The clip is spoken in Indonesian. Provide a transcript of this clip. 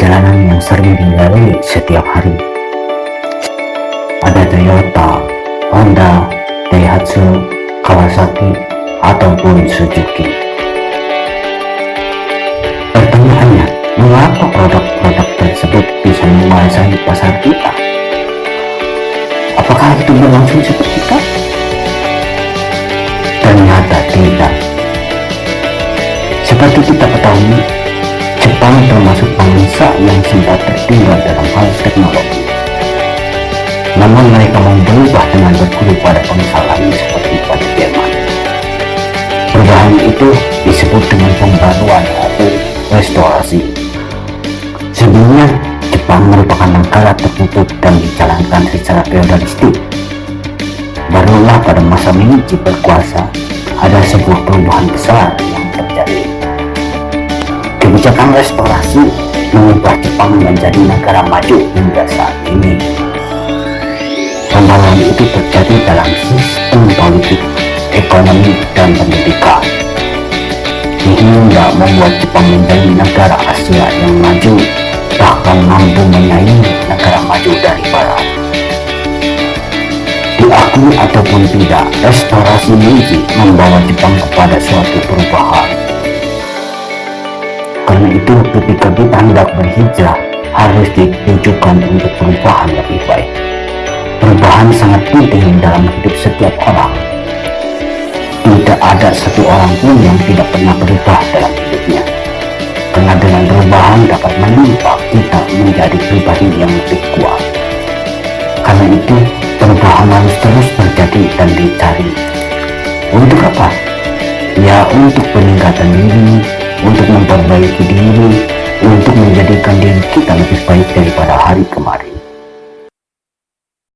perjalanan yang sering dilalui setiap hari. Ada Toyota, Honda, Daihatsu, Kawasaki, ataupun Suzuki. Pertanyaannya, mengapa produk-produk tersebut bisa menguasai pasar kita? Apakah itu berlangsung seketika? Ternyata tidak. Seperti kita ketahui, Jepang termasuk bangsa yang sempat tertinggal dalam hal teknologi. Namun mereka mau berubah dengan berguru pada bangsa lain seperti pada Jerman. Perubahan itu disebut dengan pembaruan atau restorasi. Sebelumnya, Jepang merupakan negara tertutup dan dijalankan secara feodalistik. Barulah pada masa Meiji berkuasa, ada sebuah perubahan besar yang terjadi. Kebijakan restorasi mengubah Jepang menjadi negara maju hingga saat ini. Pembaruan itu terjadi dalam sistem politik, ekonomi, dan pendidikan. Hingga membuat Jepang menjadi negara Asia yang maju, bahkan mampu menyaingi negara maju dari Barat. Diakui ataupun tidak, restorasi Meiji membawa Jepang kepada suatu perubahan. Karena itu, ketika kita hendak berhijrah, harus ditujukan untuk perubahan lebih baik. Perubahan sangat penting dalam hidup setiap orang. Tidak ada satu orang pun yang tidak pernah berubah dalam hidupnya. Karena dengan perubahan dapat menimpa kita menjadi pribadi yang lebih kuat. Karena itu, perubahan harus terus terjadi dan dicari. Untuk apa? Ya, untuk peningkatan diri, untuk memperbaiki diri, untuk menjadikan diri kita lebih baik daripada hari